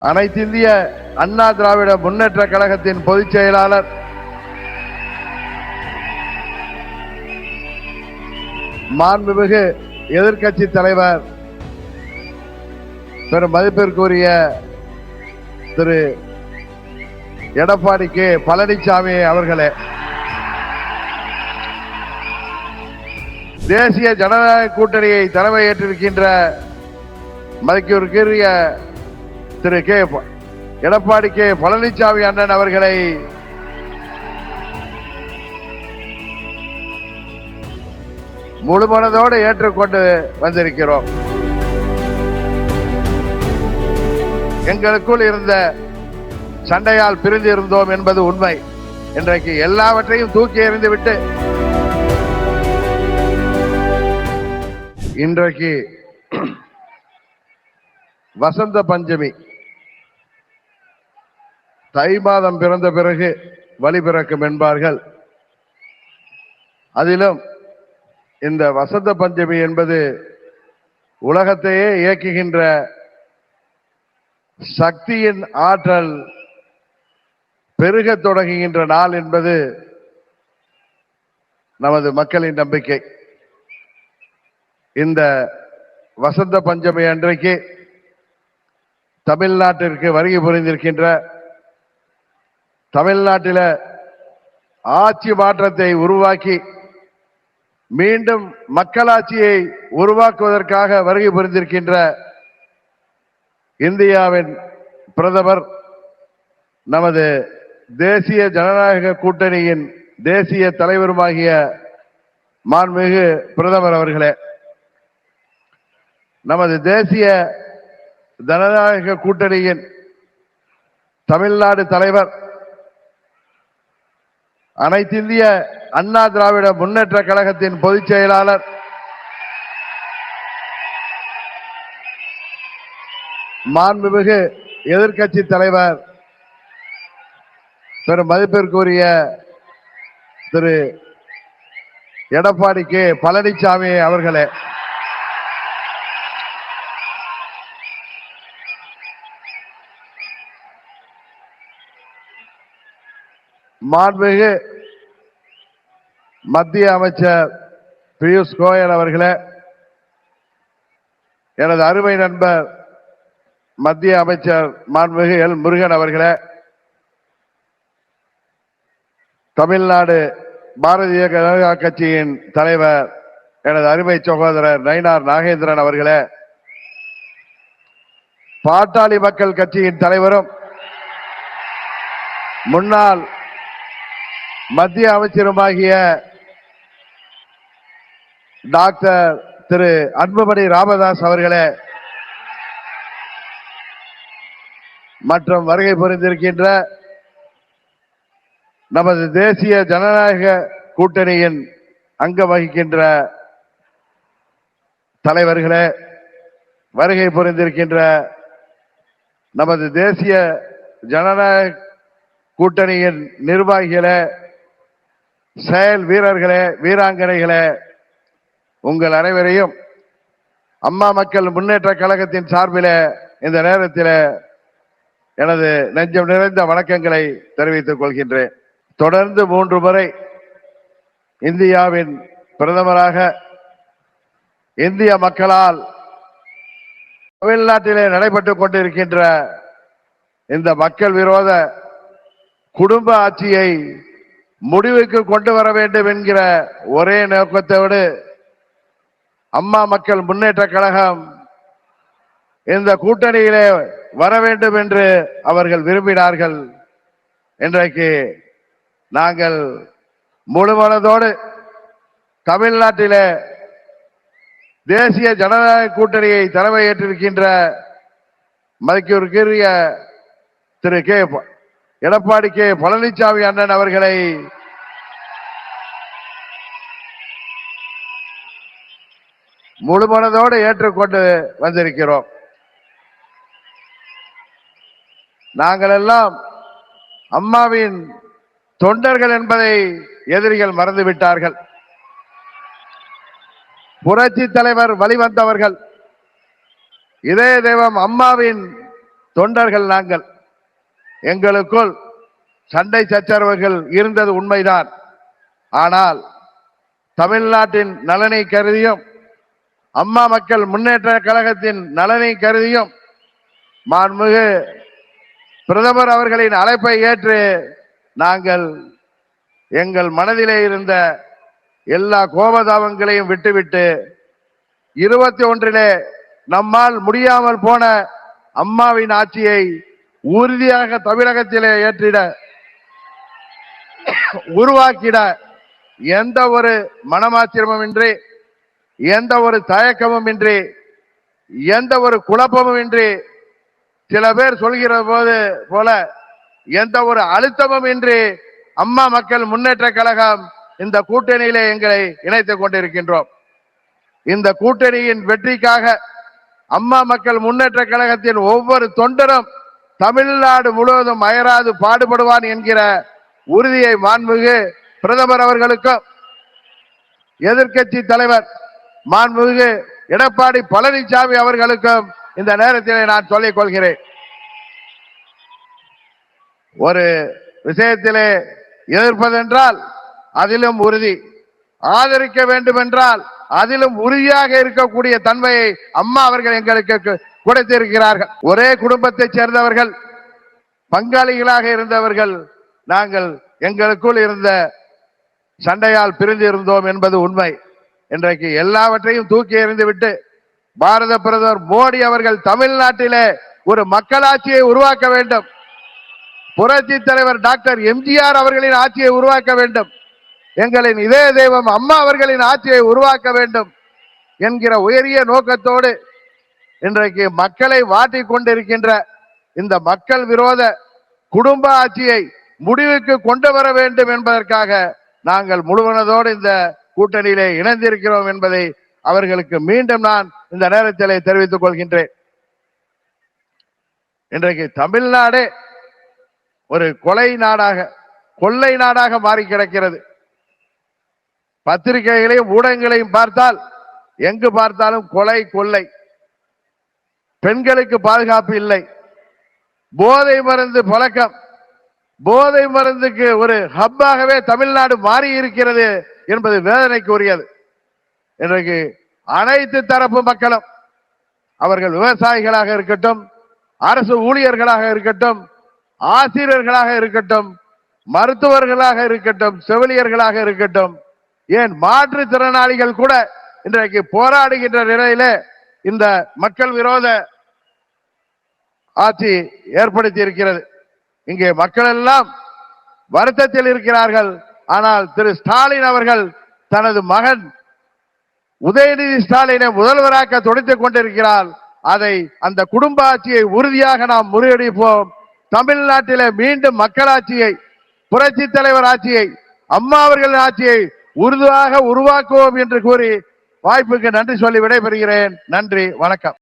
அனைத்திந்திய அண்ணா திராவிட முன்னேற்ற கழகத்தின் பொதுச் செயலாளர் மாண்புமிகு எதிர்க்கட்சி தலைவர் பெரும் மதிப்பிற்குரிய திரு எடப்பாடி கே பழனிசாமி அவர்களே, தேசிய ஜனநாயக கூட்டணியை தலைமையேற்றிருக்கின்ற மதிப்பிற்குரிய திரு எடப்பாடி கே பழனிசாமி அண்ணன் அவர்களை முழுமனதோடு ஏற்றுக்கொண்டு வந்திருக்கிறோம். எங்களுக்குள் இருந்த சண்டையால் பிரிந்து இருந்தோம் என்பது உண்மை. இன்றைக்கு எல்லாவற்றையும் தூக்கி எறிந்துவிட்டு இன்றைக்கு வசந்த பஞ்சமி, தை மாதம் பிறந்த பிறகு வழி பிறக்கும் என்பார்கள். அதிலும் இந்த வசந்த பஞ்சமி என்பது உலகத்தையே இயக்குகின்ற சக்தியின் ஆற்றல் பெருக தொடங்குகின்ற நாள் என்பது நமது மக்களின் நம்பிக்கை. இந்த வசந்த பஞ்சமி அன்றைக்கு தமிழ்நாட்டிற்கு வருகை புரிந்திருக்கின்ற, தமிழ்நாட்டில் ஆட்சி மாற்றத்தை உருவாக்கி மீண்டும் மக்களாட்சியை உருவாக்குவதற்காக வருகை புரிந்திருக்கின்ற இந்தியாவின் பிரதமர், நமது தேசிய ஜனநாயக கூட்டணியின் தேசிய தலைவருமாகிய மாண்புமிகு பிரதமர் அவர்களே, நமது தேசிய ஜனநாயக கூட்டணியின் தமிழ்நாடு தலைவர், அனைத்திந்திய அண்ணா திராவிட முன்னேற்ற கழகத்தின் பொதுச் செயலாளர் மாண்புமிகு எதிர்க்கட்சி தலைவர் பெரும் மதிப்பிற்குரிய திரு எடப்பாடி கே பழனிசாமி அவர்களே, மாண்புமிகு மத்திய அமைச்சர் பியூஷ் கோயல் அவர்களே, எனது அருமை நண்பர் மத்திய அமைச்சர் மாண்புமிகு எல் முருகன் அவர்களே, தமிழ்நாடு பாரதிய ஜனதா கட்சியின் தலைவர் எனது அருமை சகோதரர் நயினார் நாகேந்திரன் அவர்களே, பாட்டாளி மக்கள் கட்சியின் தலைவரும் முன்னாள் மத்திய அமைச்சருமாகிய டாக்டர் திரு அன்புமணி ராமதாஸ் அவர்களே, மற்றும் வருகை புரிந்திருக்கின்ற நமது தேசிய ஜனநாயக கூட்டணியின் அங்கம் வகிக்கின்ற தலைவர்களே, வருகை புரிந்திருக்கின்ற நமது தேசிய ஜனநாயக கூட்டணியின் நிர்வாகிகளே, செயல் வீரர்களே, வீராங்கனைகளே, உங்கள் அனைவரையும் அம்மா மக்கள் முன்னேற்ற கழகத்தின் சார்பில் இந்த நேரத்தில் எனது நெஞ்சம் நிறைந்த வணக்கங்களை தெரிவித்துக் கொள்கின்றேன். தொடர்ந்து 3 முறை இந்தியாவின் பிரதமராக இந்திய மக்களால் தமிழ்நாட்டிலே நடைபெற்றுக் கொண்டிருக்கின்ற இந்த மக்கள் விரோத குடும்ப ஆட்சியை முடிவுக்கு கொண்டு வர வேண்டும் என்கிற ஒரே நோக்கத்தோடு அம்மா மக்கள் முன்னேற்ற கழகம் இந்த கூட்டணியிலே வர வேண்டும் என்று அவர்கள் விரும்பினார்கள். இன்றைக்கு நாங்கள் முழுமனதோடு தமிழ்நாட்டிலே தேசிய ஜனநாயக கூட்டணியை தலைமையேற்றிருக்கின்ற மதிப்பிற்குரிய திரு எடப்பாடி கே பழனிசாமி அண்ணன் அவர்களை முழுமனதோடு ஏற்றுக்கொண்டு வந்திருக்கிறோம். நாங்கள் எல்லாம் அம்மாவின் தொண்டர்கள் என்பதை எதிரிகள் மறந்துவிட்டார்கள். புரட்சி தலைவர் வழிவந்தவர்கள், இதய தெய்வம் அம்மாவின் தொண்டர்கள் நாங்கள். எங்களுக்குள் சண்டை சச்சரவுகள் இருந்தது உண்மைதான். ஆனால் தமிழ்நாட்டின் நலனை கருதியும் அம்மா மக்கள் முன்னேற்ற கழகத்தின் நலனை கருதியும் மாண்புமிகு பிரதமர் அவர்களின் அழைப்பை ஏற்று நாங்கள் எங்கள் மனதிலே இருந்த எல்லா கோபதாபங்களையும் விட்டுவிட்டு 21 நம்மால் முடியாமல் போன அம்மாவின் ஆட்சியை உறுதியாக தமிழகத்திலே ஏற்றிட உருவாக்கிட எந்த ஒரு மனமாச்சரியமும் இன்றி, எந்த ஒரு தயக்கமும் இன்றி, எந்த ஒரு குழப்பமும் இன்றி, சில பேர் சொல்கிற போல எந்த ஒரு அழுத்தமும் இன்றி அம்மா மக்கள் முன்னேற்ற கழகம் இந்த கூட்டணியிலே எங்களை இணைத்துக் கொண்டிருக்கின்றோம். இந்த கூட்டணியின் வெற்றிக்காக அம்மா மக்கள் முன்னேற்ற கழகத்தின் ஒவ்வொரு தொண்டரும் தமிழ்நாடு முழுவதும் அயராது பாடுபடுவான் என்கிற உறுதியை மாண்புமிகு பிரதமர் அவர்களுக்கும் எதிர்க்கட்சி தலைவர் மாண்புமிகு எடப்பாடி பழனிசாமி அவர்களுக்கும் இந்த நேரத்திலே நான் சொல்லிக் கொள்கிறேன். ஒரு விஷயத்திலே எதிர்ப்பதென்றால் அதிலும் உறுதி, ஆதரிக்க வேண்டும் என்றால் அதிலும் உறுதியாக இருக்கக்கூடிய தன்மையை அம்மா அவர்கள் எங்களுக்கு கொடுத்திருக்கிறார்கள். ஒரே குடும்பத்தை சேர்ந்தவர்கள், பங்காளிகளாக இருந்தவர்கள் நாங்கள். எங்களுக்குள் இருந்த சண்டையால் பிரிந்து இருந்தோம் என்பது உண்மை. இன்றைக்கு எல்லாவற்றையும் தூக்கி எறிந்துவிட்டு பாரத பிரதமர் மோடி அவர்கள் தமிழ்நாட்டிலே ஒரு மக்களாட்சியை உருவாக்க வேண்டும், புரட்சி தலைவர் டாக்டர் எம்ஜிஆர் அவர்களின் ஆட்சியை உருவாக்க வேண்டும், எங்களின் இதய தெய்வம் அம்மா அவர்களின் ஆட்சியை உருவாக்க வேண்டும் என்கிற உயரிய நோக்கத்தோடு இன்றைக்கு மக்களை வாட்டிக் கொண்டிருக்கின்ற இந்த மக்கள் விரோத குடும்ப ஆட்சியை முடிவுக்கு கொண்டு வர வேண்டும் என்பதற்காக நாங்கள் முழுவனதோடு இந்த கூட்டணியிலே இணைந்திருக்கிறோம் என்பதை அவர்களுக்கு மீண்டும் நான் இந்த நேரத்திலே தெரிவித்துக் கொள்கின்றேன். இன்றைக்கு தமிழ்நாடே ஒரு கொலை நாடாக, கொள்ளை நாடாக மாறி கிடக்கிறது. பத்திரிகைகளையும் ஊடகங்களையும் பார்த்தால் எங்கு பார்த்தாலும் கொலை, கொள்ளை, பெண்களுக்கு பாதுகாப்பு இல்லை, போதை மருந்து பழக்கம், போதை மருந்துக்கு ஒரு ஹப்பாகவே தமிழ்நாடு மாறி இருக்கிறது என்பது வேதனைக்குரியது. இன்றைக்கு அனைத்து தரப்பு மக்களும், அவர்கள் விவசாயிகளாக இருக்கட்டும், அரசு ஊழியர்களாக இருக்கட்டும், ஆசிரியர்களாக இருக்கட்டும், மருத்துவர்களாக இருக்கட்டும், செவிலியர்களாக இருக்கட்டும், ஏன் மாற்றுத்திறனாளிகள் கூட இன்றைக்கு போராடுகின்ற நிலையில இந்த மக்கள் விரோத ஆட்சி ஏற்படுத்தி இருக்கிறது. இங்கே மக்கள் எல்லாம் வருத்தத்தில் இருக்கிறார்கள். ஆனால் திரு ஸ்டாலின் அவர்கள் தனது மகன் உதயநிதி ஸ்டாலினை முதல்வராக்க துடித்துக் கொண்டிருக்கிறார். அதை, அந்த குடும்ப ஆட்சியை உறுதியாக நாம் முறியடிப்போம். தமிழ்நாட்டிலே மீண்டும் மக்களாட்சியை, புரட்சி தலைவர் ஆட்சியை, அம்மா அவர்களின் ஆட்சியை உறுதியாக உருவாக்குவோம் என்று கூறி வாய்ப்புக்கு நன்றி சொல்லி விடைபெறுகிறேன். நன்றி, வணக்கம்.